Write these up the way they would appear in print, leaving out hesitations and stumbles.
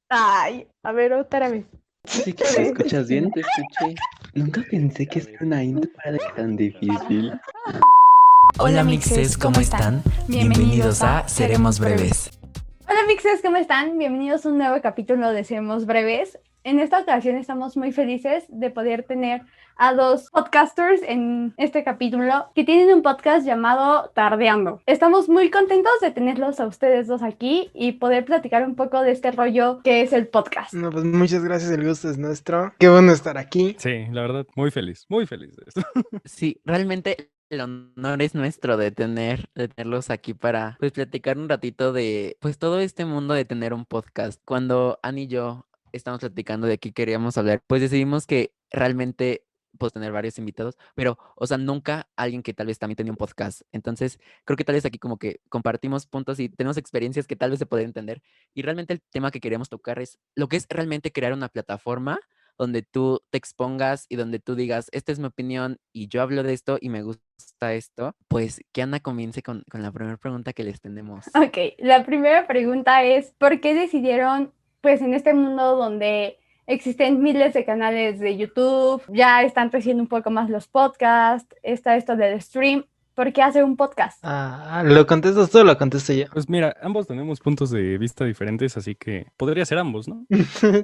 Ay, a ver, otra vez. Sí que te escuchas bien, te escuché. Nunca pensé que ser una intro era tan difícil. Hola mixes, ¿cómo están? Bienvenidos a Seremos Breves. Hola mixes, ¿cómo están? Bienvenidos a un nuevo capítulo de Seremos Breves. En esta ocasión estamos muy felices de poder tener a dos podcasters en este capítulo que tienen un podcast llamado Tardeando. Estamos muy contentos de tenerlos a ustedes dos aquí y poder platicar un poco de este rollo que es el podcast. No, pues muchas gracias, el gusto es nuestro. Qué bueno estar aquí. Sí, la verdad, muy feliz de esto. Sí, realmente el honor es nuestro de tenerlos aquí para pues platicar un ratito de pues todo este mundo de tener un podcast. Cuando Annie y yo estamos platicando de qué queríamos hablar, pues decidimos que realmente pues tener varios invitados, pero o sea, nunca alguien que tal vez también tenía un podcast. Entonces, creo que tal vez aquí como que compartimos puntos y tenemos experiencias que tal vez se pueden entender. Y realmente el tema que queríamos tocar es lo que es realmente crear una plataforma donde tú te expongas y donde tú digas, esta es mi opinión y yo hablo de esto y me gusta esto, pues que Ana comience con la primera pregunta que les tenemos. Ok, la primera pregunta es, ¿por qué decidieron, pues en este mundo donde existen miles de canales de YouTube, ya están creciendo un poco más los podcasts, está esto del stream, ¿por qué hacer un podcast? ¿Lo contestas tú o lo contesto yo? Pues mira, ambos tenemos puntos de vista diferentes, así que podría ser ambos, ¿no?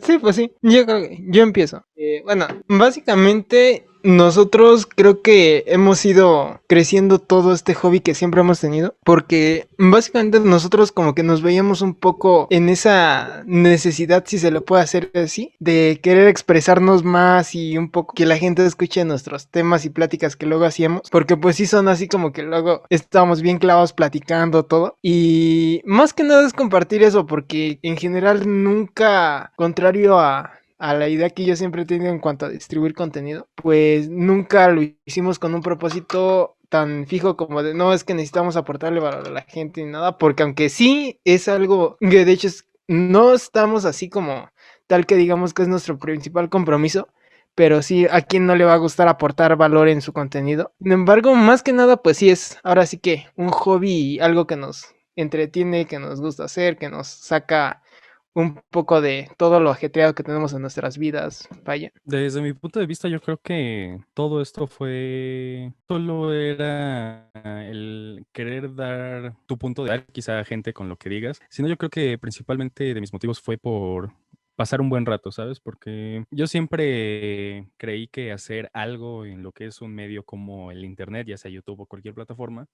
Sí, pues sí. Yo creo que yo empiezo. Bueno, básicamente nosotros creo que hemos ido creciendo todo este hobby que siempre hemos tenido, porque básicamente nosotros como que nos veíamos un poco en esa necesidad, si se lo puede hacer así, de querer expresarnos más y un poco que la gente escuche nuestros temas y pláticas que luego hacíamos, porque pues sí son así como que luego estábamos bien clavados platicando todo, y más que nada es compartir eso, porque en general nunca, contrario a la idea que yo siempre he tenido en cuanto a distribuir contenido, pues nunca lo hicimos con un propósito tan fijo como de no es que necesitamos aportarle valor a la gente ni nada, porque aunque sí es algo que de hecho no estamos así como tal que digamos que es nuestro principal compromiso, pero sí a quien no le va a gustar aportar valor en su contenido. Sin embargo, más que nada, pues sí es ahora sí que un hobby, algo que nos entretiene, que nos gusta hacer, que nos saca un poco de todo lo ajetreado que tenemos en nuestras vidas. Vaya. Desde mi punto de vista, yo creo que todo esto solo era el querer dar tu punto de vista, quizá a gente con lo que digas, sino yo creo que principalmente de mis motivos fue por pasar un buen rato, ¿sabes? Porque yo siempre creí que hacer algo en lo que es un medio como el Internet, ya sea YouTube o cualquier plataforma,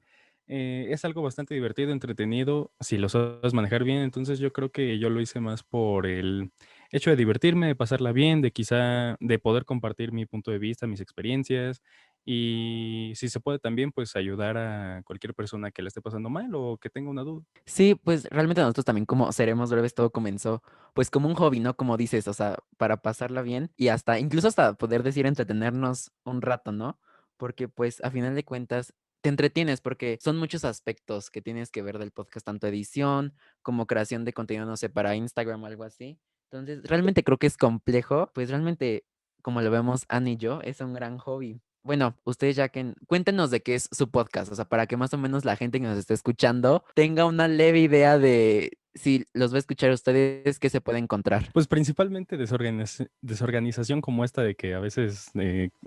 es algo bastante divertido, entretenido, si lo sabes manejar bien. Entonces yo creo que yo lo hice más por el hecho de divertirme, de pasarla bien, de quizá de poder compartir mi punto de vista, mis experiencias y si se puede también pues ayudar a cualquier persona que le esté pasando mal o que tenga una duda. Sí, pues realmente nosotros también como Seremos Breves todo comenzó pues como un hobby, ¿no? Como dices, o sea, para pasarla bien y hasta, incluso hasta poder decir entretenernos un rato, ¿no? Porque pues a final de cuentas te entretienes porque son muchos aspectos que tienes que ver del podcast, tanto edición como creación de contenido, no sé, para Instagram o algo así. Entonces, realmente creo que es complejo, pues realmente, como lo vemos Annie y yo, es un gran hobby. Bueno, ustedes ya que cuéntenos de qué es su podcast, o sea, para que más o menos la gente que nos esté escuchando tenga una leve idea de si los va a escuchar ustedes, qué se puede encontrar. Pues principalmente desorganización como esta de que a veces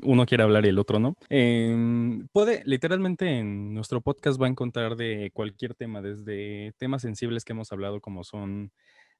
uno quiere hablar y el otro no. Literalmente en nuestro podcast va a encontrar de cualquier tema, desde temas sensibles que hemos hablado como son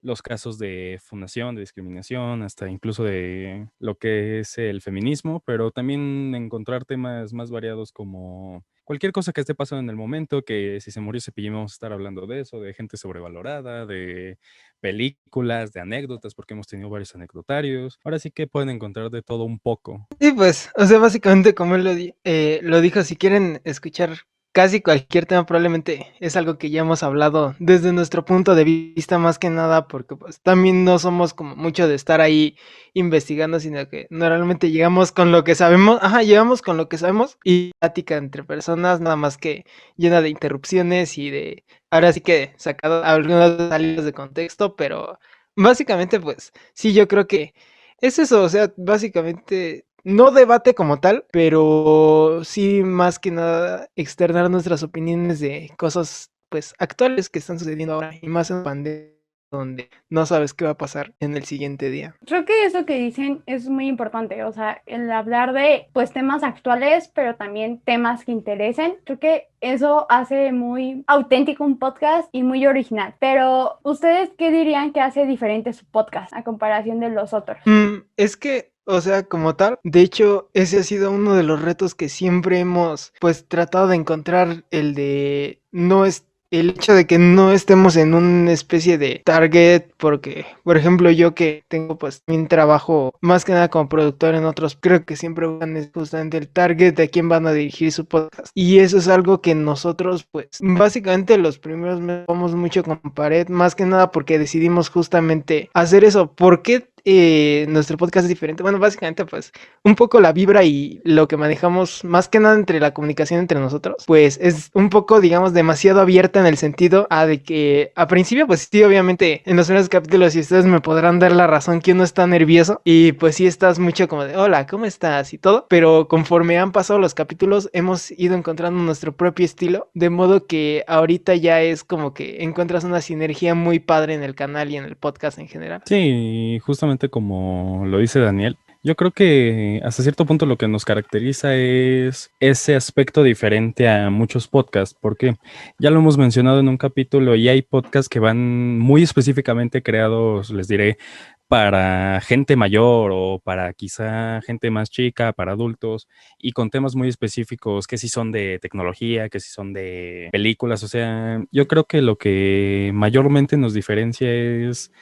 los casos de fundación, de discriminación, hasta incluso de lo que es el feminismo, pero también encontrar temas más variados como cualquier cosa que esté pasando en el momento, que si se murió Cepillín vamos a estar hablando de eso, de gente sobrevalorada, de películas, de anécdotas, porque hemos tenido varios anecdotarios. Ahora sí que pueden encontrar de todo un poco. Sí, pues, o sea, básicamente como él lo dijo, si quieren escuchar casi cualquier tema, probablemente es algo que ya hemos hablado desde nuestro punto de vista más que nada, porque pues también no somos como mucho de estar ahí investigando, sino que normalmente llegamos con lo que sabemos, llegamos con lo que sabemos y plática entre personas, nada más que llena de interrupciones y de, ahora sí que sacado algunas salidas de contexto, pero básicamente pues sí, yo creo que es eso, o sea, básicamente no debate como tal, pero sí más que nada externar nuestras opiniones de cosas pues actuales que están sucediendo ahora y más en pandemia. donde no sabes qué va a pasar en el siguiente día. Creo que eso que dicen es muy importante, o sea, el hablar de pues temas actuales, pero también temas que interesen. Creo que eso hace muy auténtico un podcast y muy original. Pero ¿ustedes qué dirían que hace diferente su podcast a comparación de los otros? Es que, o sea, como tal, de hecho, ese ha sido uno de los retos que siempre hemos, pues, tratado de encontrar, el de no es el hecho de que no estemos en una especie de target, porque, por ejemplo, yo que tengo pues mi trabajo más que nada como productor en otros, creo que siempre buscan es justamente el target de a quién van a dirigir su podcast. Y eso es algo que nosotros, pues, básicamente los primeros meses vamos mucho con pared, más que nada porque decidimos justamente hacer eso. ¿Por qué nuestro podcast es diferente? Bueno, básicamente, pues, un poco la vibra y lo que manejamos, más que nada entre la comunicación entre nosotros, pues es un poco, digamos, demasiado abierta en el sentido a de que a principio, pues sí, obviamente, en los primeros capítulos, y ustedes me podrán dar la razón que uno está nervioso y pues sí estás mucho como de, hola, ¿cómo estás? Y todo, pero conforme han pasado los capítulos, hemos ido encontrando nuestro propio estilo, de modo que ahorita ya es como que encuentras una sinergia muy padre en el canal y en el podcast en general. Sí, justamente como lo dice Daniel, yo creo que hasta cierto punto lo que nos caracteriza es ese aspecto diferente a muchos podcasts, porque ya lo hemos mencionado en un capítulo y hay podcasts que van muy específicamente creados, les diré, para gente mayor o para quizá gente más chica, para adultos, y con temas muy específicos, que si son de tecnología, que si son de películas. O sea, yo creo que lo que mayormente nos diferencia es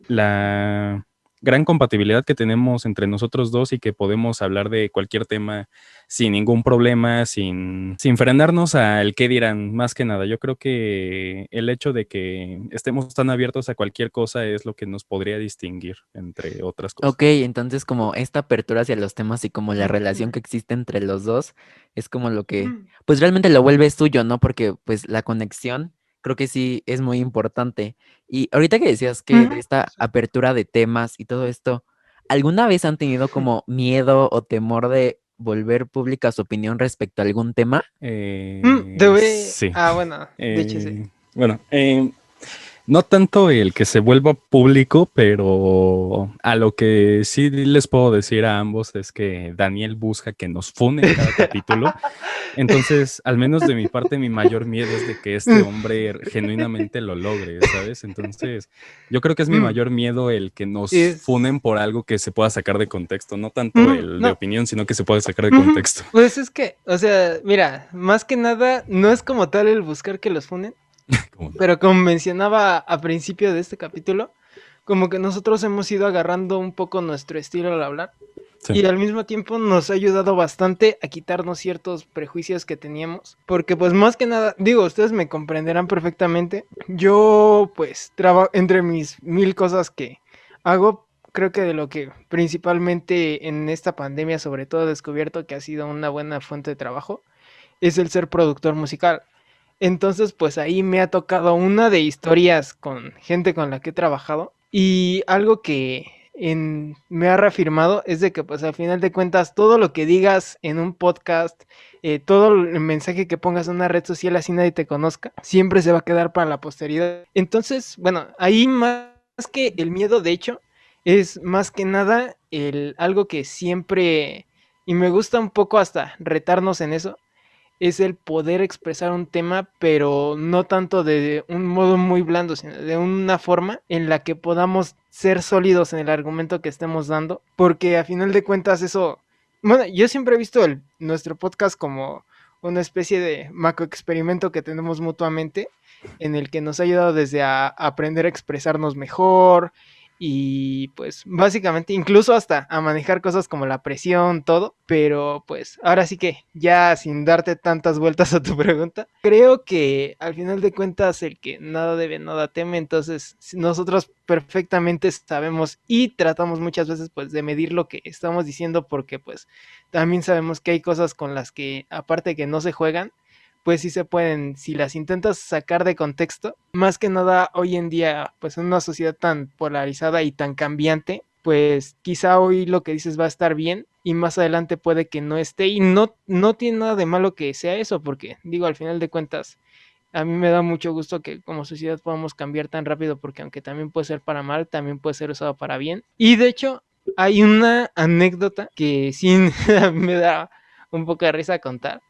la gran compatibilidad que tenemos entre nosotros dos y que podemos hablar de cualquier tema sin ningún problema, sin frenarnos al qué dirán, más que nada. Yo creo que el hecho de que estemos tan abiertos a cualquier cosa es lo que nos podría distinguir, entre otras cosas. Ok, entonces como esta apertura hacia los temas y como la relación que existe entre los dos es como lo que pues realmente lo vuelve suyo, ¿no? Porque pues la conexión creo que sí es muy importante. Y ahorita que decías que de esta apertura de temas y todo esto, ¿alguna vez han tenido como miedo o temor de volver pública su opinión respecto a algún tema? Sí. Bueno, de hecho sí. Bueno, no tanto el que se vuelva público, pero a lo que sí les puedo decir a ambos es que Daniel busca que nos funen cada capítulo. Entonces, al menos de mi parte, mi mayor miedo es de que este hombre genuinamente lo logre, ¿sabes? Entonces, yo creo que es mi mayor miedo el que nos funen por algo que se pueda sacar de contexto, no tanto el de opinión, sino que se pueda sacar de contexto. Pues es que, o sea, mira, más que nada, no es como tal el buscar que los funen, pero como mencionaba a principio de este capítulo, como que nosotros hemos ido agarrando un poco nuestro estilo al hablar. Sí. Y al mismo tiempo nos ha ayudado bastante a quitarnos ciertos prejuicios que teníamos. Porque pues más que nada, digo, ustedes me comprenderán perfectamente. Yo pues entre mis 1000 cosas que hago, creo que de lo que principalmente en esta pandemia sobre todo he descubierto que ha sido una buena fuente de trabajo, es el ser productor musical. Entonces pues ahí me ha tocado una de historias con gente con la que he trabajado. Y algo que me ha reafirmado es de que pues al final de cuentas todo lo que digas en un podcast, todo el mensaje que pongas en una red social así nadie te conozca, siempre se va a quedar para la posteridad. Entonces, bueno, ahí más que el miedo, de hecho, es más que nada algo que siempre, y me gusta un poco hasta retarnos en eso, es el poder expresar un tema, pero no tanto de un modo muy blando, sino de una forma en la que podamos ser sólidos en el argumento que estemos dando, porque a final de cuentas eso, bueno, yo siempre he visto nuestro podcast como una especie de macroexperimento que tenemos mutuamente, en el que nos ha ayudado desde a aprender a expresarnos mejor, y pues básicamente incluso hasta a manejar cosas como la presión, todo, pero pues ahora sí que ya sin darte tantas vueltas a tu pregunta, creo que al final de cuentas el que nada debe nada teme, entonces nosotros perfectamente sabemos y tratamos muchas veces pues de medir lo que estamos diciendo, porque pues también sabemos que hay cosas con las que aparte que no se juegan, pues sí se pueden, si las intentas sacar de contexto, más que nada hoy en día, pues en una sociedad tan polarizada y tan cambiante, pues quizá hoy lo que dices va a estar bien y más adelante puede que no esté, y no tiene nada de malo que sea eso, porque digo, al final de cuentas, a mí me da mucho gusto que como sociedad podamos cambiar tan rápido, porque aunque también puede ser para mal, también puede ser usado para bien. Y de hecho, hay una anécdota que sí a mí me da un poco de risa contar,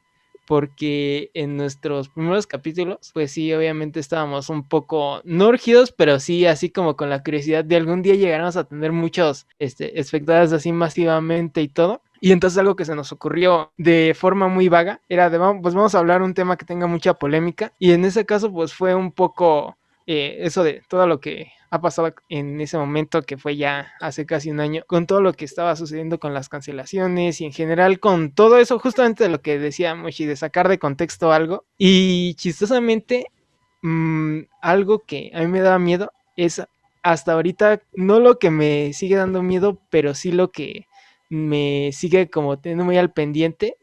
porque en nuestros primeros capítulos, pues sí, obviamente estábamos un poco, no urgidos, pero sí así como con la curiosidad de algún día llegarnos a tener muchos espectadores así masivamente y todo. Y entonces algo que se nos ocurrió de forma muy vaga era de, pues vamos a hablar un tema que tenga mucha polémica. Y en ese caso, pues fue un poco eso de todo lo que ha pasado en ese momento, que fue ya hace casi un año, con todo lo que estaba sucediendo con las cancelaciones y en general con todo eso, justamente de lo que decía Moshi, de sacar de contexto algo. Y chistosamente, algo que a mí me daba miedo es hasta ahorita no lo que me sigue dando miedo, pero sí lo que me sigue como teniendo muy al pendiente,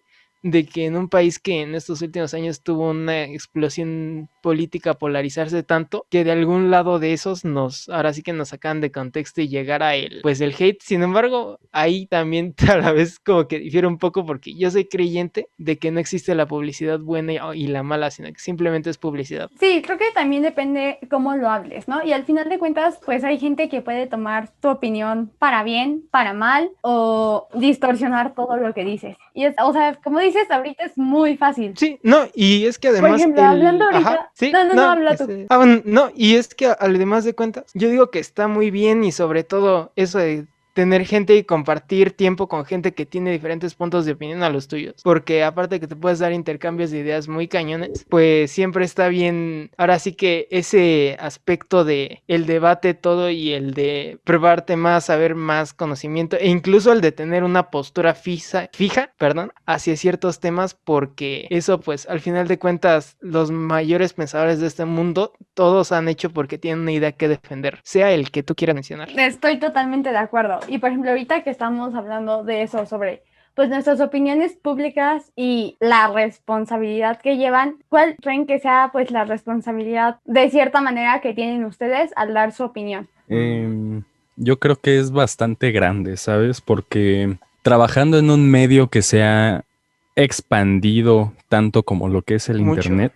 de que en un país que en estos últimos años tuvo una explosión política polarizarse tanto, que de algún lado de esos ahora sí que nos sacan de contexto y llegar a pues el hate. Sin embargo, ahí también a la vez como que difiere un poco, porque yo soy creyente de que no existe la publicidad buena y la mala, sino que simplemente es publicidad. Sí, creo que también depende cómo lo hables, ¿no? Y al final de cuentas, pues hay gente que puede tomar tu opinión para bien, para mal, o distorsionar todo lo que dices. Y o sea, como dices, ahorita es muy fácil. Sí, no, y es que además... Por ejemplo, hablando ahorita... Ajá, sí, No, habla tú. bueno, no, y es que además de cuentas, yo digo que está muy bien, y sobre todo eso de tener gente y compartir tiempo con gente que tiene diferentes puntos de opinión a los tuyos, porque aparte de que te puedes dar intercambios de ideas muy cañones, pues siempre está bien, ahora sí que ese aspecto de el debate todo, y el de probarte más, saber más conocimiento, e incluso el de tener una postura fija, hacia ciertos temas, porque eso pues al final de cuentas los mayores pensadores de este mundo todos han hecho porque tienen una idea que defender, sea el que tú quieras mencionar. Estoy totalmente de acuerdo. Y por ejemplo, ahorita que estamos hablando de eso, sobre pues nuestras opiniones públicas y la responsabilidad que llevan, ¿cuál creen que sea pues la responsabilidad de cierta manera que tienen ustedes al dar su opinión? Yo creo que es bastante grande, ¿sabes? Porque trabajando en un medio que se ha expandido tanto como lo que es el Mucho. internet,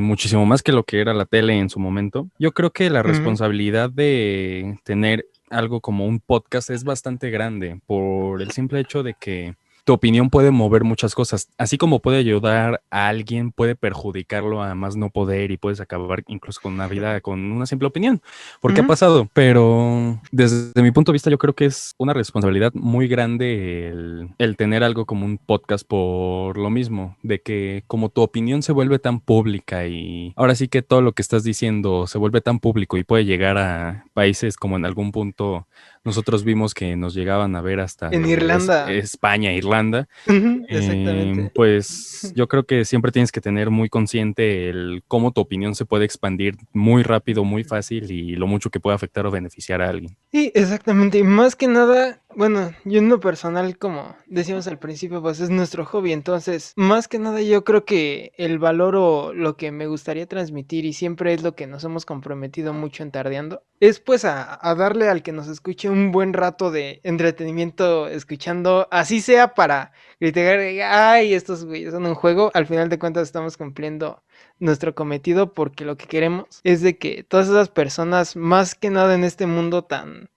muchísimo más que lo que era la tele en su momento, yo creo que la responsabilidad de tener algo como un podcast es bastante grande, por el simple hecho de que tu opinión puede mover muchas cosas, así como puede ayudar a alguien, puede perjudicarlo a más no poder, y puedes acabar incluso con una vida con una simple opinión, porque ha pasado. Pero desde mi punto de vista yo creo que es una responsabilidad muy grande el tener algo como un podcast, por lo mismo, de que como tu opinión se vuelve tan pública, y ahora sí que todo lo que estás diciendo se vuelve tan público y puede llegar a países como en algún punto nosotros vimos que nos llegaban a ver hasta en Irlanda. España, Irlanda. Exactamente. Pues yo creo que siempre tienes que tener muy consciente el cómo tu opinión se puede expandir muy rápido, muy fácil, y lo mucho que puede afectar o beneficiar a alguien. Sí, exactamente. Y más que nada, bueno, yo en lo personal, como decíamos al principio, pues es nuestro hobby. Entonces, más que nada, yo creo que el valor o lo que me gustaría transmitir, y siempre es lo que nos hemos comprometido mucho en Tardeando, es pues a darle al que nos escuche un buen rato de entretenimiento escuchando, así sea para criticar, ay, estos güeyes son un juego. Al final de cuentas estamos cumpliendo nuestro cometido, porque lo que queremos es de que todas esas personas, más que nada en este mundo tan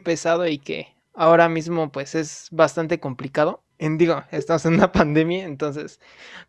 pesado y que ahora mismo pues es bastante complicado, estamos en una pandemia, entonces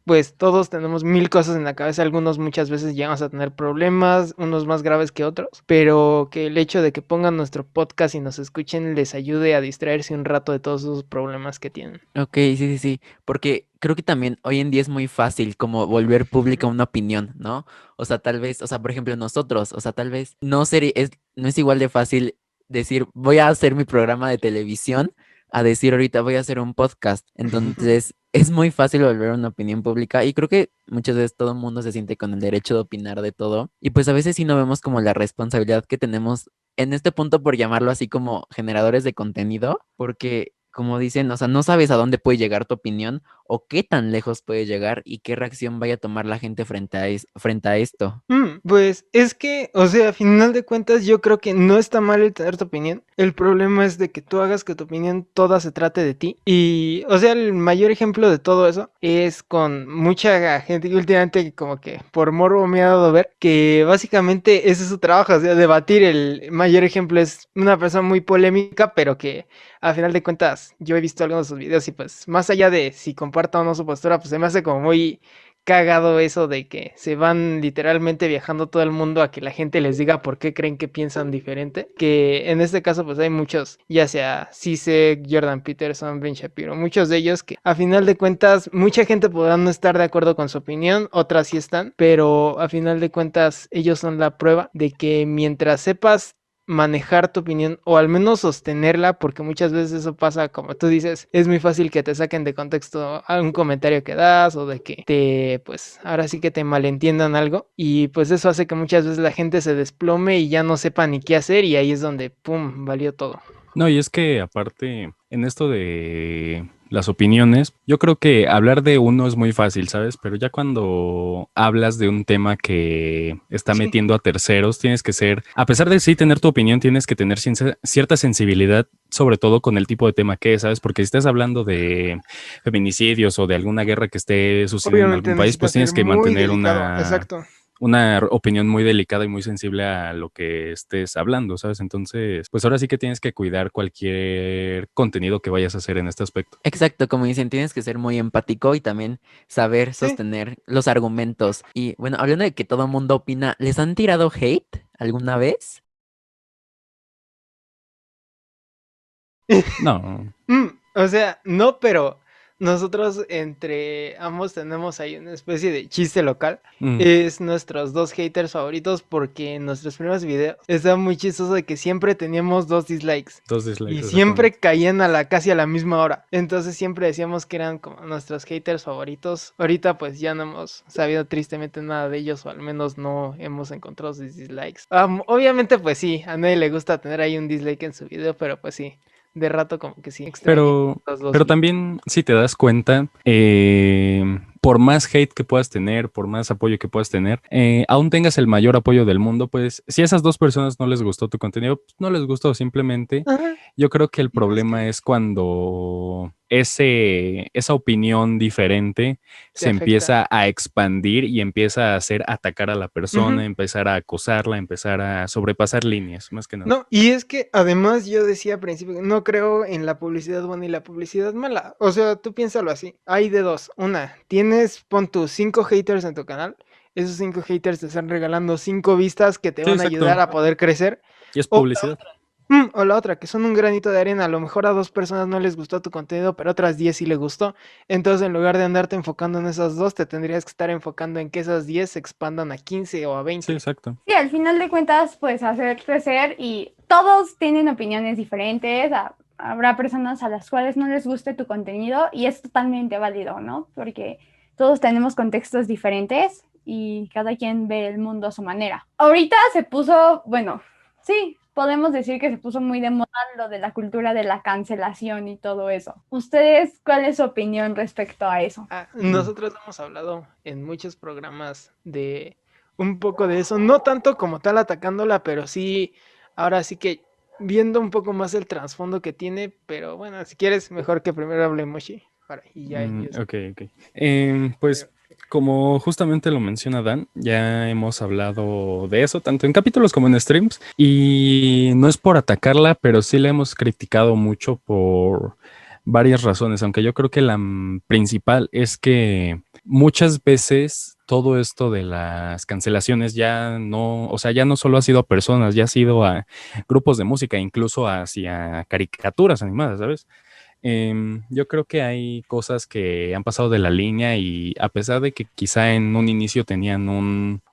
pues todos tenemos mil cosas en la cabeza, algunos muchas veces llegamos a tener problemas, unos más graves que otros, pero que el hecho de que pongan nuestro podcast y nos escuchen les ayude a distraerse un rato de todos esos problemas que tienen. Ok, sí, porque creo que también hoy en día es muy fácil como volver pública una opinión, ¿no? O sea, tal vez, o sea, por ejemplo, nosotros, o sea, tal vez no es igual de fácil decir voy a hacer mi programa de televisión a decir ahorita voy a hacer un podcast. Entonces, es muy fácil volver una opinión pública, y creo que muchas veces todo el mundo se siente con el derecho de opinar de todo, y pues a veces sí no vemos como la responsabilidad que tenemos en este punto, por llamarlo así, como generadores de contenido, porque como dicen, o sea, no sabes a dónde puede llegar tu opinión, o qué tan lejos puede llegar y qué reacción vaya a tomar la gente frente a esto. Pues es que, o sea, a final de cuentas yo creo que no está mal el tener tu opinión. El problema es de que tú hagas que tu opinión toda se trate de ti. Y, o sea, el mayor ejemplo de todo eso es con mucha gente que últimamente como que por morbo me ha dado ver que básicamente ese es su trabajo, o sea, debatir. El mayor ejemplo es una persona muy polémica, pero que a final de cuentas yo he visto algunos de sus videos y pues más allá de si comparto o no su postura, pues se me hace como muy cagado eso de que se van literalmente viajando todo el mundo a que la gente les diga por qué creen que piensan diferente. Que en este caso pues hay muchos, ya sea Zizek, Jordan Peterson, Ben Shapiro, muchos de ellos que a final de cuentas mucha gente podrá no estar de acuerdo con su opinión, otras sí están, pero a final de cuentas ellos son la prueba de que mientras sepas manejar tu opinión o al menos sostenerla, porque muchas veces eso pasa, como tú dices, es muy fácil que te saquen de contexto algún comentario que das o de que te, pues ahora sí que te malentiendan algo y pues eso hace que muchas veces la gente se desplome y ya no sepa ni qué hacer y ahí es donde, ¡pum!, valió todo. No, y es que aparte, en esto de las opiniones, yo creo que hablar de uno es muy fácil, ¿sabes? Pero ya cuando hablas de un tema que está Sí. metiendo a terceros, tienes que ser, a pesar de sí tener tu opinión, tienes que tener cierta sensibilidad, sobre todo con el tipo de tema que es, ¿sabes? Porque si estás hablando de feminicidios o de alguna guerra que esté sucediendo en Obviamente algún país, pues necesita ser tienes que muy mantener delicado, exacto. una opinión muy delicada y muy sensible a lo que estés hablando, ¿sabes? Entonces, pues ahora sí que tienes que cuidar cualquier contenido que vayas a hacer en este aspecto. Exacto, como dicen, tienes que ser muy empático y también saber Sí. sostener los argumentos. Y bueno, hablando de que todo el mundo opina, ¿les han tirado hate alguna vez? No. O sea, no, pero nosotros entre ambos tenemos ahí una especie de chiste local. Es nuestros dos haters favoritos porque en nuestros primeros videos estaba muy chistoso de que siempre teníamos 2 dislikes. Dos dislikes. Y siempre caían casi a la misma hora. Entonces siempre decíamos que eran como nuestros haters favoritos. Ahorita pues ya no hemos sabido tristemente nada de ellos, o al menos no hemos encontrado sus dislikes. Obviamente pues sí, a nadie le gusta tener ahí un dislike en su video, pero pues sí, de rato como que sí extraño los dos. Pero también, si te das cuenta, por más hate que puedas tener, por más apoyo que puedas tener, aún tengas el mayor apoyo del mundo, pues si a esas dos personas no les gustó tu contenido, pues, no les gustó simplemente. Ajá. Yo creo que el problema es cuando esa opinión diferente se afecta. empieza a expandir y empieza a hacer atacar a la persona, Ujú. empezar a acosarla, empezar a sobrepasar líneas, más que nada. No, y es que además yo decía al principio, no creo en la publicidad buena y la publicidad mala. O sea, tú piénsalo así. Hay de dos. Una, pon tus 5 haters en tu canal. Esos 5 haters te están regalando 5 vistas que te Sí, van a exacto. ayudar a poder crecer. Y es O publicidad. O la otra, que son un granito de arena. A lo mejor a 2 personas no les gustó tu contenido, pero a otras 10 sí les gustó. Entonces, en lugar de andarte enfocando en esas 2, te tendrías que estar enfocando en que esas 10 se expandan a 15 o a 20. Sí, exacto. Sí, al final de cuentas, pues hacer crecer y todos tienen opiniones diferentes. Habrá personas a las cuales no les guste tu contenido y es totalmente válido, ¿no? Porque todos tenemos contextos diferentes y cada quien ve el mundo a su manera. Ahorita se puso, bueno, sí, podemos decir que se puso muy de moda lo de la cultura de la cancelación y todo eso. ¿Ustedes cuál es su opinión respecto a eso? Nosotros hemos hablado en muchos programas de un poco de eso, no tanto como tal atacándola, pero sí, ahora sí que viendo un poco más el trasfondo que tiene, pero bueno, si quieres, mejor que primero hable Moshi. Y ya Ok. Pues como justamente lo menciona Dan, ya hemos hablado de eso, tanto en capítulos como en streams, y no es por atacarla, pero sí la hemos criticado mucho por varias razones, aunque yo creo que la principal es que muchas veces todo esto de las cancelaciones ya no, o sea, ya no solo ha sido a personas, ya ha sido a grupos de música, incluso hacia caricaturas animadas, ¿sabes? Yo creo que hay cosas que han pasado de la línea y a pesar de que quizá en un inicio tenían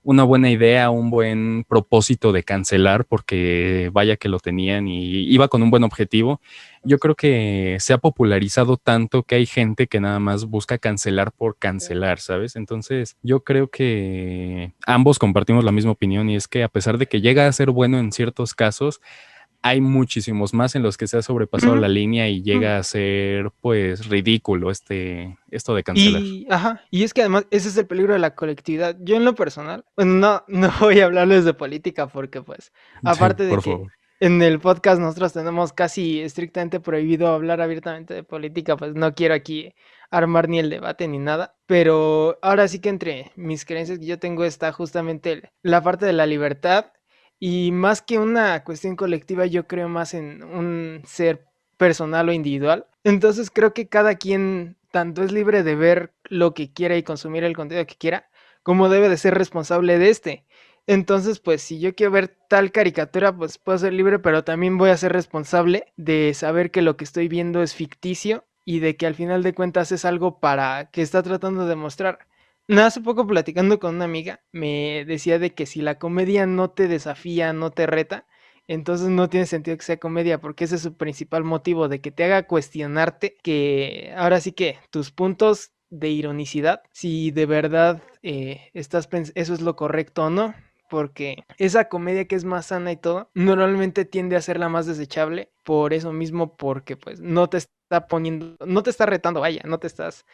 una buena idea, un buen propósito de cancelar, porque vaya que lo tenían y iba con un buen objetivo, yo creo que se ha popularizado tanto que hay gente que nada más busca cancelar por cancelar, ¿sabes? Entonces yo creo que ambos compartimos la misma opinión y es que a pesar de que llega a ser bueno en ciertos casos, hay muchísimos más en los que se ha sobrepasado la línea y llega a ser, pues, ridículo esto de cancelar. Y es que además ese es el peligro de la colectividad. Yo en lo personal, bueno, no voy a hablarles de política porque pues, aparte de por que favor. en el podcast nosotros tenemos casi estrictamente prohibido hablar abiertamente de política, pues no quiero aquí armar ni el debate ni nada, pero ahora sí que entre mis creencias que yo tengo está justamente la parte de la libertad y más que una cuestión colectiva yo creo más en un ser personal o individual. Entonces creo que cada quien tanto es libre de ver lo que quiera y consumir el contenido que quiera, como debe de ser responsable de este. Entonces, pues si yo quiero ver tal caricatura, pues puedo ser libre, pero también voy a ser responsable de saber que lo que estoy viendo es ficticio y de que al final de cuentas es algo para que está tratando de mostrar. Hace poco platicando con una amiga, me decía de que si la comedia no te desafía, no te reta, entonces no tiene sentido que sea comedia, porque ese es su principal motivo, de que te haga cuestionarte que ahora sí que tus puntos de ironicidad, si de verdad eso es lo correcto o no, porque esa comedia que es más sana y todo, normalmente tiende a ser la más desechable, por eso mismo, porque pues no te está poniendo, no te está retando, vaya, no te estás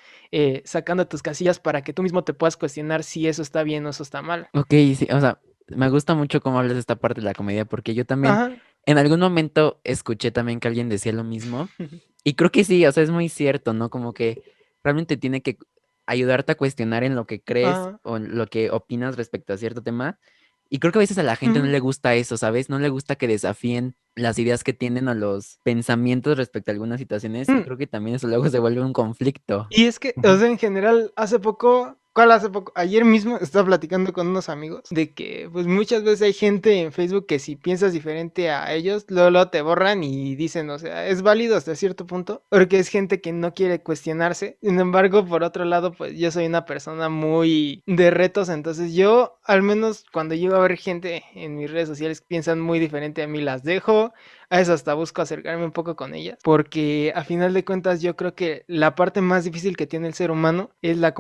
sacando de tus casillas para que tú mismo te puedas cuestionar si eso está bien o eso está mal. Ok, sí, o sea, me gusta mucho cómo hablas de esta parte de la comedia, porque yo también Ajá. en algún momento escuché también que alguien decía lo mismo, y creo que sí, o sea, es muy cierto, ¿no? Como que realmente tiene que ayudarte a cuestionar en lo que crees Ajá. o en lo que opinas respecto a cierto tema, y creo que a veces a la gente no Ujú. le gusta eso, ¿sabes? No le gusta que desafíen las ideas que tienen o los pensamientos respecto a algunas situaciones, y Mm. creo que también eso luego se vuelve un conflicto. Y es que, o sea, en general, hace poco, ¿cuál hace poco? Ayer mismo estaba platicando con unos amigos de que, pues muchas veces hay gente en Facebook que si piensas diferente a ellos, luego te borran y dicen, o sea, es válido hasta cierto punto, porque es gente que no quiere cuestionarse. Sin embargo, por otro lado, pues yo soy una persona muy de retos, entonces yo, al menos cuando llego a ver gente en mis redes sociales que piensan muy diferente a mí, las dejo. A eso hasta busco acercarme un poco con ellas, porque a final de cuentas yo creo que la parte más difícil que tiene el ser humano es la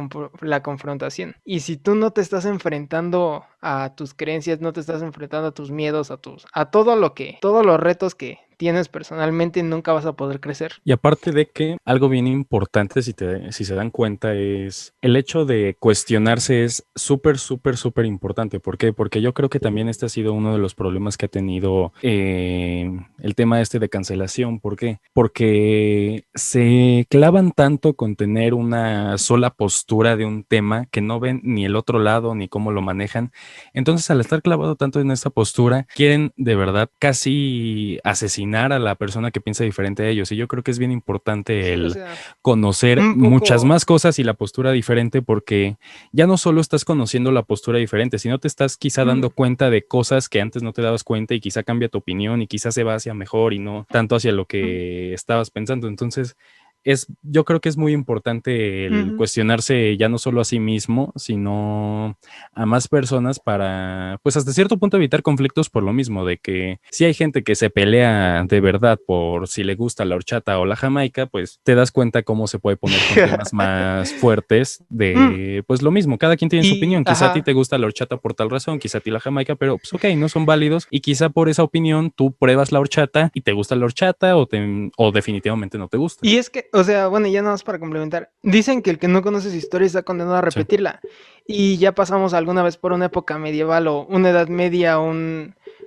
confrontación. Y si tú no te estás enfrentando a tus creencias, no te estás enfrentando a tus miedos, a todos los retos que tienes personalmente, nunca vas a poder crecer. Y aparte de que algo bien importante, si se dan cuenta, es el hecho de cuestionarse es súper, súper, súper importante. ¿Por qué? Porque yo creo que también este ha sido uno de los problemas que ha tenido el tema este de cancelación. ¿Por qué? Porque se clavan tanto con tener una sola postura de un tema que no ven ni el otro lado ni cómo lo manejan. Entonces, al estar clavado tanto en esta postura, quieren de verdad casi asesinar a la persona que piensa diferente a ellos. Y yo creo que es bien importante Sí, o el sea, conocer un muchas poco. más cosas y la postura diferente, porque ya no solo estás conociendo la postura diferente, sino te estás quizá dando cuenta de cosas que antes no te dabas cuenta y quizá cambia tu opinión y quizá se va hacia mejor y no tanto hacia lo que estabas pensando. Entonces, yo creo que es muy importante el cuestionarse ya no solo a sí mismo, sino a más personas para, pues hasta cierto punto evitar conflictos por lo mismo, de que si hay gente que se pelea de verdad por si le gusta la horchata o la jamaica, pues te das cuenta cómo se puede poner con temas más fuertes de, pues lo mismo, cada quien tiene su Y, opinión, quizá a ti te gusta la horchata por tal razón, quizá a ti la jamaica, pero pues ok, no son válidos y quizá por esa opinión tú pruebas la horchata y te gusta la horchata o definitivamente no te gusta. Y es que, o sea, bueno, ya nada más para complementar. Dicen que el que no conoce su historia está condenado a Sí. repetirla. Y ya pasamos alguna vez por una época medieval o una edad media,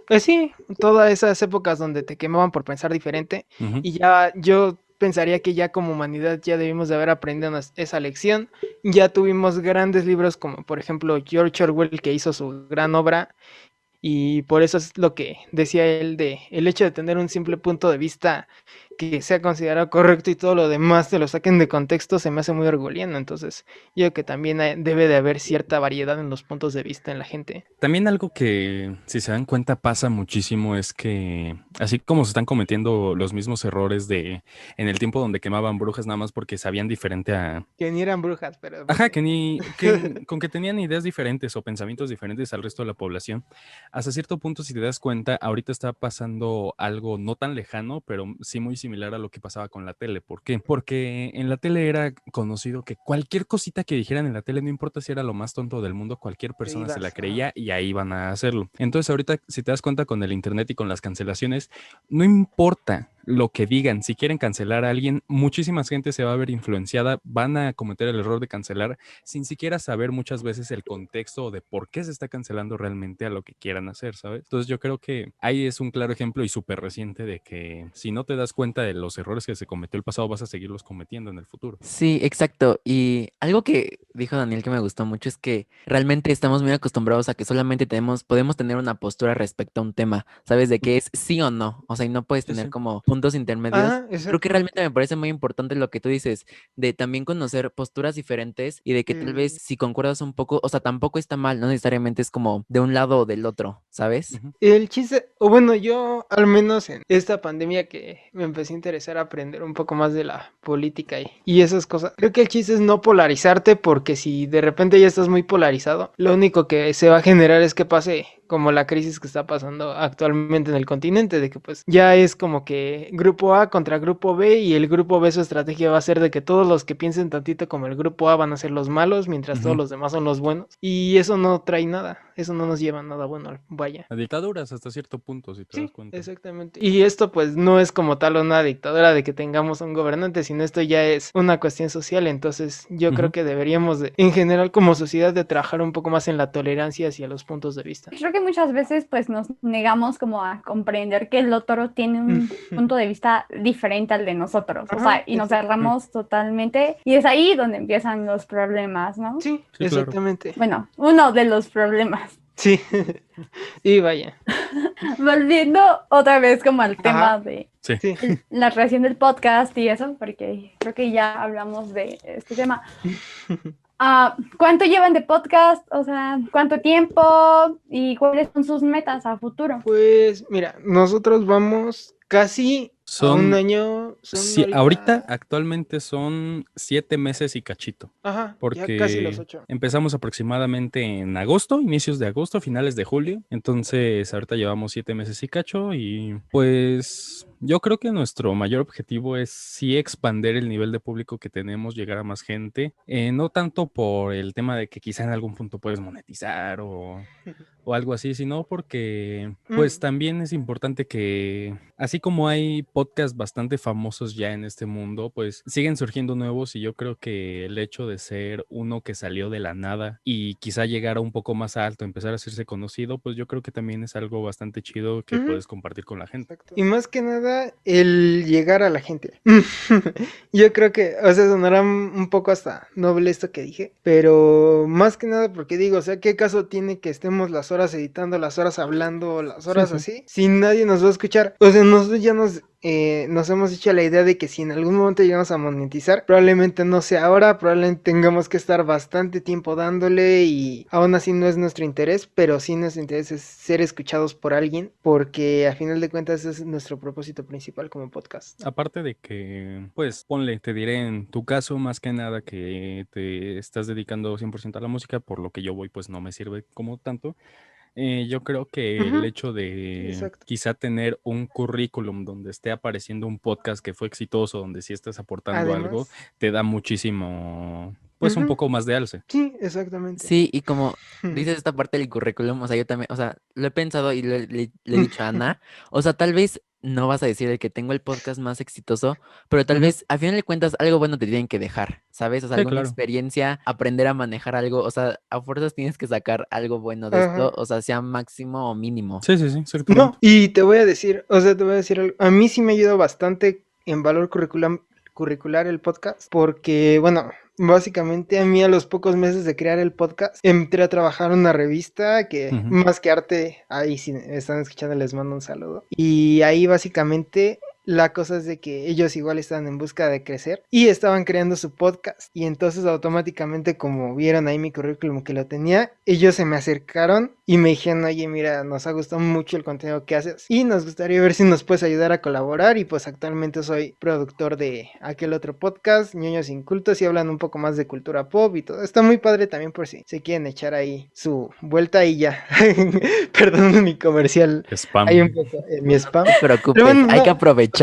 Pues sí, todas esas épocas donde te quemaban por pensar diferente. Ujú. Y ya yo pensaría que ya como humanidad ya debimos de haber aprendido esa lección. Ya tuvimos grandes libros como por ejemplo George Orwell que hizo su gran obra. Y por eso es lo que decía él de el hecho de tener un simple punto de vista que sea considerado correcto y todo lo demás te lo saquen de contexto se me hace muy orgulloso. Entonces, yo creo que también debe de haber cierta variedad en los puntos de vista en la gente. También algo que, si se dan cuenta, pasa muchísimo es que, así como se están cometiendo los mismos errores de en el tiempo donde quemaban brujas nada más porque sabían diferente a... Que ni eran brujas, pero pues Ajá, sí. con que tenían ideas diferentes o pensamientos diferentes al resto de la población. Hasta cierto punto, si te das cuenta, ahorita está pasando algo no tan lejano, pero sí muy similar similar a lo que pasaba con la tele. ¿Por qué? Porque en la tele era conocido que cualquier cosita que dijeran en la tele, no importa si era lo más tonto del mundo, cualquier persona se la creía y ahí van a hacerlo. Entonces ahorita, si te das cuenta con el internet y con las cancelaciones, no importa lo que digan, si quieren cancelar a alguien, muchísima gente se va a ver influenciada, van a cometer el error de cancelar sin siquiera saber muchas veces el contexto de por qué se está cancelando realmente a lo que quieran hacer, ¿sabes? Entonces yo creo que ahí es un claro ejemplo y súper reciente de que si no te das cuenta de los errores que se cometió el pasado, vas a seguirlos cometiendo en el futuro. Sí, exacto. Y algo que dijo Daniel que me gustó mucho es que realmente estamos muy acostumbrados a que solamente podemos tener una postura respecto a un tema, ¿sabes? De que es sí o no. O sea, y no puedes Sí, tener sí. como puntos intermedios. Ah, Creo que exactamente. realmente me parece muy importante lo que tú dices, de también conocer posturas diferentes y de que tal vez Mm. si concuerdas un poco, o sea, tampoco está mal, no necesariamente es como de un lado o del otro, ¿sabes? Ujú. El chiste, o bueno, yo al menos en esta pandemia que me empecé a interesar a aprender un poco más de la política y esas cosas, creo que el chiste es no polarizarte porque si de repente ya estás muy polarizado, lo único que se va a generar es que pase como la crisis que está pasando actualmente en el continente, de que pues ya es como que grupo A contra grupo B y el grupo B su estrategia va a ser de que todos los que piensen tantito como el grupo A van a ser los malos, mientras todos Ujú. los demás son los buenos. Y eso no trae nada, eso no nos lleva a nada bueno, vaya. A dictaduras hasta cierto punto, si te das Sí, cuenta. exactamente. Y esto pues no es como tal una dictadura de que tengamos un gobernante, sino esto ya es una cuestión social. Entonces yo creo Ujú. que deberíamos de, en general como sociedad, de trabajar un poco más en la tolerancia hacia los puntos de vista. Creo que muchas veces pues nos negamos como a comprender que el otro tiene un punto de vista diferente al de nosotros, o sea, Ajá, y nos exacto. cerramos totalmente y es ahí donde empiezan los problemas, ¿no? Sí, Sí, claro. exactamente. Bueno, uno de los problemas. Sí. Y vaya. Volviendo otra vez como al tema Ajá. de Sí. Sí. la creación del podcast y eso, porque creo que ya hablamos de este tema. ¿Cuánto llevan de podcast? O sea, ¿cuánto tiempo? ¿Y cuáles son sus metas a futuro? Pues mira, nosotros vamos casi a un Son, año. Son ahorita actualmente son 7 meses y cachito. Ajá, ya casi los Porque 8. empezamos aproximadamente en agosto, inicios de agosto, finales de julio. Entonces, ahorita llevamos 7 meses y cacho. Y pues yo creo que nuestro mayor objetivo es sí expandir el nivel de público que tenemos, llegar a más gente. No tanto por el tema de que quizá en algún punto puedes monetizar o algo así, sino porque pues también es importante que así como hay podcasts bastante famosos ya en este mundo, pues siguen surgiendo nuevos y yo creo que el hecho de ser uno que salió de la nada y quizá llegar a un poco más alto, empezar a hacerse conocido, pues yo creo que también es algo bastante chido que puedes compartir con la gente. Exacto. Y más que nada, el llegar a la gente. Yo creo que, o sea, sonará un poco hasta noble esto que dije, pero más que nada porque digo, o sea, ¿qué caso tiene que estemos las horas editando, las horas hablando, las horas Sí. así, si nadie nos va a escuchar? O sea, nosotros ya nos hemos hecho la idea de que si en algún momento llegamos a monetizar, probablemente no sea ahora, probablemente tengamos que estar bastante tiempo dándole y aún así no es nuestro interés, pero sí nuestro interés es ser escuchados por alguien, porque a final de cuentas ese es nuestro propósito principal como podcast. Aparte de que, pues, ponle, te diré en tu caso más que nada que te estás dedicando 100% a la música, por lo que yo voy, pues no me sirve como tanto. Yo creo que el hecho de Exacto. quizá tener un currículum donde esté apareciendo un podcast que fue exitoso, donde sí estás aportando algo, Además, te da muchísimo, pues un poco más de alce. sí, exactamente. Sí, y como dices esta parte del currículum, o sea, yo también, o sea, lo he pensado y le he dicho a Ana, o sea, tal vez no vas a decir el que tengo el podcast más exitoso, pero tal Ujú. vez a final de cuentas algo bueno te tienen que dejar, ¿sabes? O sea, Sí, alguna claro. experiencia, aprender a manejar algo, o sea, a fuerzas tienes que sacar algo bueno de esto, Ajá. o sea, sea máximo o mínimo. Sí, exactamente. No, y te voy a decir, o sea, te voy a decir algo. A mí sí me ayudó bastante en valor curricular el podcast, porque, bueno, básicamente a mí a los pocos meses de crear el podcast, entré a trabajar en una revista que, Ujú. más que arte, ahí si me están escuchando les mando un saludo. Y ahí básicamente la cosa es de que ellos igual estaban en busca de crecer y estaban creando su podcast. Y entonces automáticamente, como vieron ahí mi currículum que lo tenía, ellos se me acercaron y me dijeron, oye, mira, nos ha gustado mucho el contenido que haces y nos gustaría ver si nos puedes ayudar a colaborar. Y pues actualmente soy productor de aquel otro podcast, Ñoños Incultos, y hablan un poco más de cultura pop y todo. Está muy padre también por si se quieren echar ahí su vuelta y ya. Perdón mi comercial. Spam. Hay un poco en mi spam. No te preocupes, Pero bueno, hay que no. aprovechar.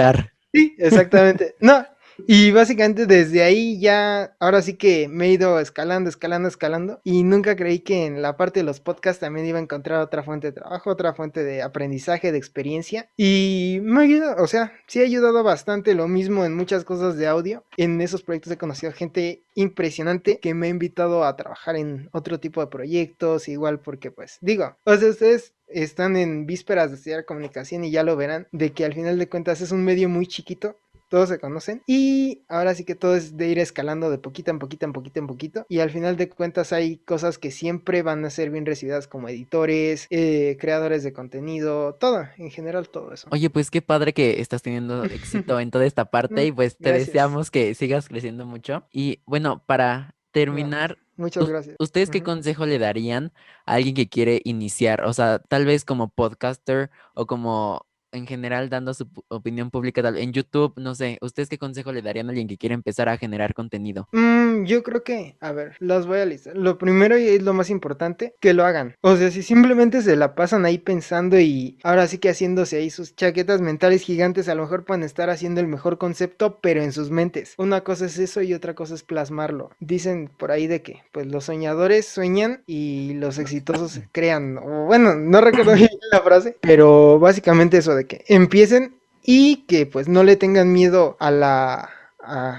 Sí, exactamente. No, y básicamente desde ahí ya, ahora sí que me he ido escalando, escalando, escalando, y nunca creí que en la parte de los podcasts también iba a encontrar otra fuente de trabajo, otra fuente de aprendizaje, de experiencia, y me ayuda, o sea, sí ha ayudado bastante, lo mismo en muchas cosas de audio. En esos proyectos he conocido gente impresionante que me ha invitado a trabajar en otro tipo de proyectos, igual porque pues digo, o sea, ustedes están en vísperas de estudiar comunicación y ya lo verán, de que al final de cuentas es un medio muy chiquito, todos se conocen y ahora sí que todo es de ir escalando de poquito en poquito en poquito en poquito y al final de cuentas hay cosas que siempre van a ser bien recibidas como editores, creadores de contenido, todo, en general todo eso. Oye, pues qué padre que estás teniendo éxito en toda esta parte No, y pues te gracias, deseamos que sigas creciendo mucho. Y bueno, para no, terminar, muchas gracias. ¿ustedes qué Ujú. consejo le darían a alguien que quiere iniciar? O sea, tal vez como podcaster o como en general dando su opinión pública en YouTube, no sé, ¿ustedes qué consejo le darían a alguien que quiere empezar a generar contenido? Yo creo que, a ver, los voy a listar. Lo primero y es lo más importante, que lo hagan. O sea, si simplemente se la pasan ahí pensando y ahora sí que haciéndose ahí sus chaquetas mentales gigantes, a lo mejor pueden estar haciendo el mejor concepto, pero en sus mentes. Una cosa es eso y otra cosa es plasmarlo. Dicen por ahí de que, pues los soñadores sueñan y los exitosos crean. O bueno, no recuerdo bien la frase, pero básicamente eso de que empiecen y que pues no le tengan miedo a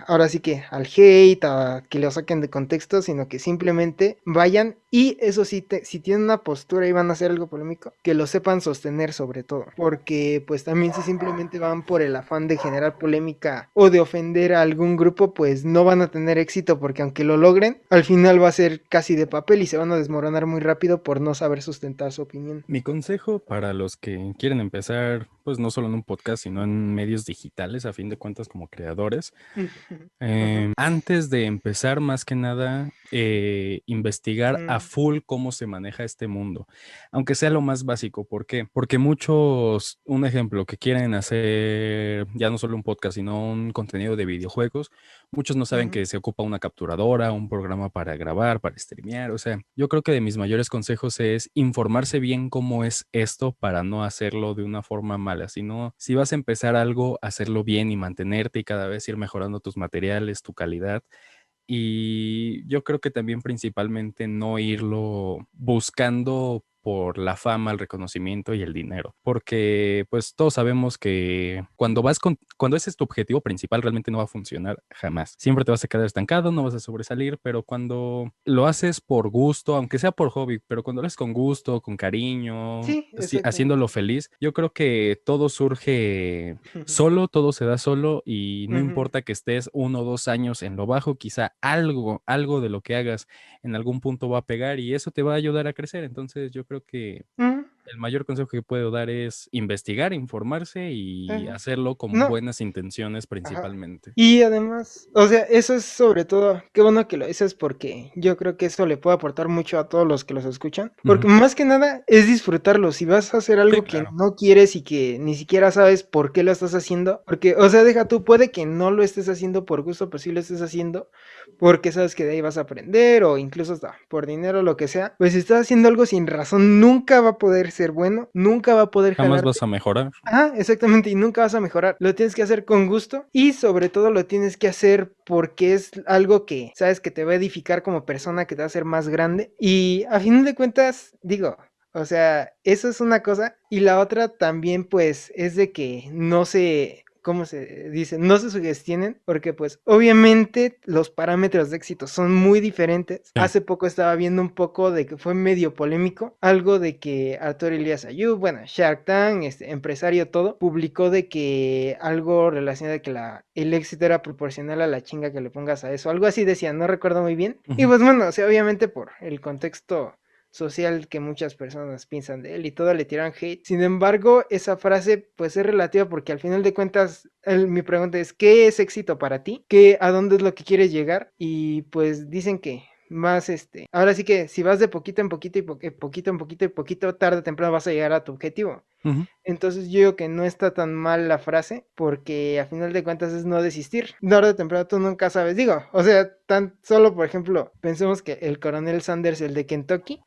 ahora sí que al hate, a que lo saquen de contexto, sino que simplemente vayan y eso sí, si tienen una postura y van a hacer algo polémico, que lo sepan sostener sobre todo, porque pues también si simplemente van por el afán de generar polémica o de ofender a algún grupo, pues no van a tener éxito porque aunque lo logren, al final va a ser casi de papel y se van a desmoronar muy rápido por no saber sustentar su opinión. Mi consejo para los que quieren empezar, pues no solo en un podcast, sino en medios digitales, a fin de cuentas como creadores, Ajá. antes de empezar, más que nada, investigar a Mm, full cómo se maneja este mundo, aunque sea lo más básico. ¿Por qué? Porque muchos, un ejemplo, que quieren hacer ya no solo un podcast, sino un contenido de videojuegos, muchos no saben ujú. que se ocupa una capturadora, un programa para grabar, para streamear. O sea, yo creo que de mis mayores consejos es informarse bien cómo es esto para no hacerlo de una forma mala, sino si vas a empezar algo, hacerlo bien y mantenerte y cada vez ir mejorando tus materiales, tu calidad. Y yo creo que también principalmente no irlo buscando por la fama, el reconocimiento y el dinero, porque pues todos sabemos que cuando ese es tu objetivo principal realmente no va a funcionar jamás. Siempre te vas a quedar estancado, no vas a sobresalir, pero cuando lo haces por gusto, aunque sea por hobby, pero cuando lo haces con gusto, con cariño, Sí, exactamente. haciéndolo feliz, yo creo que todo surge solo, todo se da solo y no Ujú. importa que estés 1 o 2 años en lo bajo, quizá algo de lo que hagas en algún punto va a pegar y eso te va a ayudar a crecer. Entonces yo creo que Ujú. el mayor consejo que puedo dar es investigar, informarse y Ajá. hacerlo con No, buenas intenciones ajá. principalmente. Y además, o sea, eso es sobre todo, qué bueno que lo dices porque yo creo que eso le puede aportar mucho a todos los que los escuchan, porque Ujú. más que nada es disfrutarlo. Si vas a hacer Sí, algo que claro. no quieres y que ni siquiera sabes por qué lo estás haciendo, porque, o sea, deja tú, puede que no lo estés haciendo por gusto, pero sí lo estés haciendo porque sabes que de ahí vas a aprender o incluso hasta por dinero, lo que sea, pues si estás haciendo algo sin razón, nunca va a poder ser bueno, nunca va a poder Jamás jalarte. vas a mejorar. Ajá, exactamente, y nunca vas a mejorar. Lo tienes que hacer con gusto y sobre todo lo tienes que hacer porque es algo que sabes que te va a edificar como persona, que te va a hacer más grande. Y a fin de cuentas, digo, o sea, eso es una cosa. Y la otra también, pues, es de que no se, ¿cómo se dice? No se sugestionen, porque pues obviamente los parámetros de éxito son muy diferentes. Sí. Hace poco estaba viendo un poco de que fue medio polémico, algo de que Arturo Elías Ayub, bueno, Shark Tank, este empresario todo, publicó de que algo relacionado de que el éxito era proporcional a la chinga que le pongas a eso, algo así decía, no recuerdo muy bien. Y Ujú. pues bueno, o sea, obviamente por el contexto social que muchas personas piensan de él y todo le tiran hate. Sin embargo, esa frase pues es relativa porque al final de cuentas mi pregunta es ¿qué es éxito para ti? ¿A dónde es lo que quieres llegar? Y pues dicen que más ahora sí que si vas de poquito en poquito y poquito en poquito y poquito, tarde o temprano vas a llegar a tu objetivo. Ujú. Entonces yo digo que no está tan mal la frase, porque a final de cuentas es no desistir. Tarde o temprano tú nunca sabes. Digo, o sea, tan solo por ejemplo, pensemos que el coronel Sanders, el de Kentucky,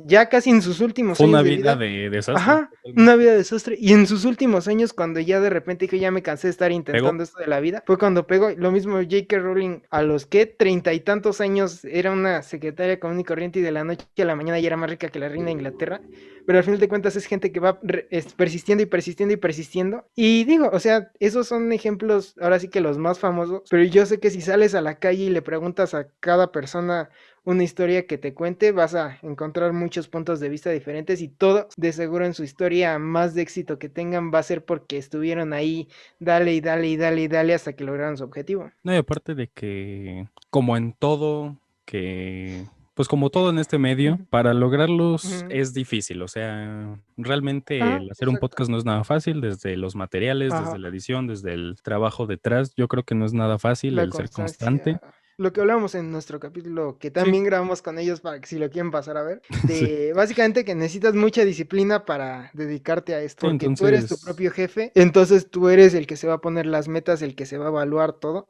ya casi en sus últimos Fue una años de vida vida, de desastre. ajá, totalmente. una vida de desastre. Y en sus últimos años, cuando ya de repente dijo, ya me cansé de estar intentando Pegó. esto de la vida, fue cuando pegó. Lo mismo J.K. Rowling, a los que 30 y tantos años era una secretaria común y corriente y de la noche a la mañana ya era más rica que la reina de Inglaterra. Pero al final de cuentas es gente que va persistiendo y persistiendo y persistiendo. Y digo, o sea, esos son ejemplos, ahora sí que los más famosos. Pero yo sé que si sales a la calle y le preguntas a cada persona una historia que te cuente, vas a encontrar muchos puntos de vista diferentes y todos de seguro en su historia más de éxito que tengan va a ser porque estuvieron ahí, dale y dale y dale y dale hasta que lograron su objetivo. No, y aparte de que, como en todo, pues como todo en este medio, Ujú. para lograrlos Ujú. es difícil. O sea, realmente Ajá, el hacer un exacto. podcast no es nada fácil, desde los materiales, Ajá. desde la edición, desde el trabajo detrás. Yo creo que no es nada fácil La el ser constante. constancia. Lo que hablamos en nuestro capítulo, que Sí, también grabamos con ellos para que si lo quieren pasar a ver, sí, de básicamente que necesitas mucha disciplina para dedicarte a esto, sí, porque tú eres tu entonces, propio jefe, entonces tú eres el que se va a poner las metas, el que se va a evaluar todo.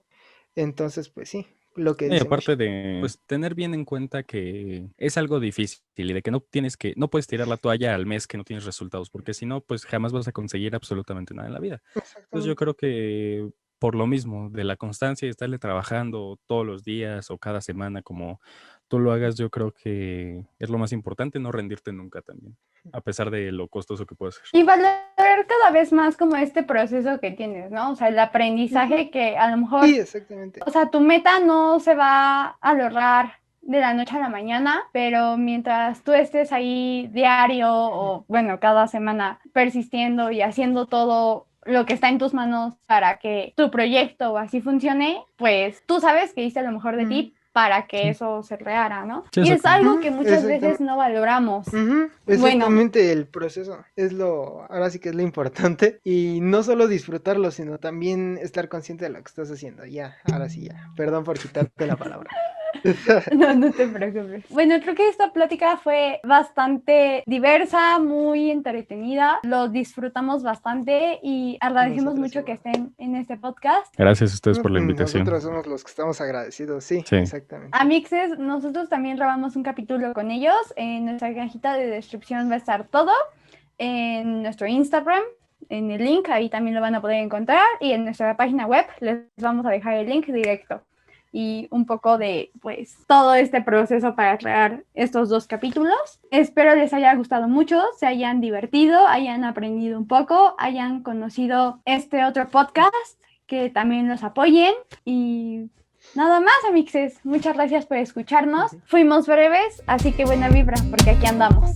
Entonces, pues sí, lo que no, y dice Mish. aparte de, pues, tener bien en cuenta que es algo difícil y de que no puedes tirar la toalla al mes que no tienes resultados, porque si no, pues jamás vas a conseguir absolutamente nada en la vida. Entonces yo Exactamente. creo que por lo mismo, de la constancia y estarle trabajando todos los días o cada semana, como tú lo hagas, yo creo que es lo más importante, no rendirte nunca también, a pesar de lo costoso que puede ser. Y valorar cada vez más como este proceso que tienes, ¿no? O sea, el aprendizaje que a lo mejor, Sí, exactamente. o sea, tu meta no se va a lograr de la noche a la mañana, pero mientras tú estés ahí diario o, bueno, cada semana persistiendo y haciendo todo lo que está en tus manos para que tu proyecto así funcione, pues tú sabes que hiciste lo mejor de ti para que Sí. eso se creara, ¿no? Sí, Y es exactamente. algo que muchas veces no valoramos. Bueno, Exactamente, el proceso es ahora sí que es lo importante y no solo disfrutarlo, sino también estar consciente de lo que estás haciendo. Ya, ahora sí ya, perdón por quitarte la palabra. no te preocupes. Bueno, creo que esta plática fue bastante diversa, muy entretenida. Lo disfrutamos bastante y agradecemos Nosotros mucho que igual. estén en este podcast. Gracias a ustedes por la invitación. Nosotros somos los que estamos agradecidos, sí, Sí. exactamente. A Mixes, nosotros también grabamos un capítulo con ellos. En nuestra cajita de descripción va a estar todo. En nuestro Instagram, en el link, ahí también lo van a poder encontrar. Y en nuestra página web les vamos a dejar el link directo. Y un poco de, pues, todo este proceso para crear estos 2 capítulos. Espero les haya gustado mucho, se hayan divertido, hayan aprendido un poco, hayan conocido este otro podcast, que también los apoyen. Y nada más, amixes. Muchas gracias por escucharnos. Fuimos breves, así que buena vibra, porque aquí andamos.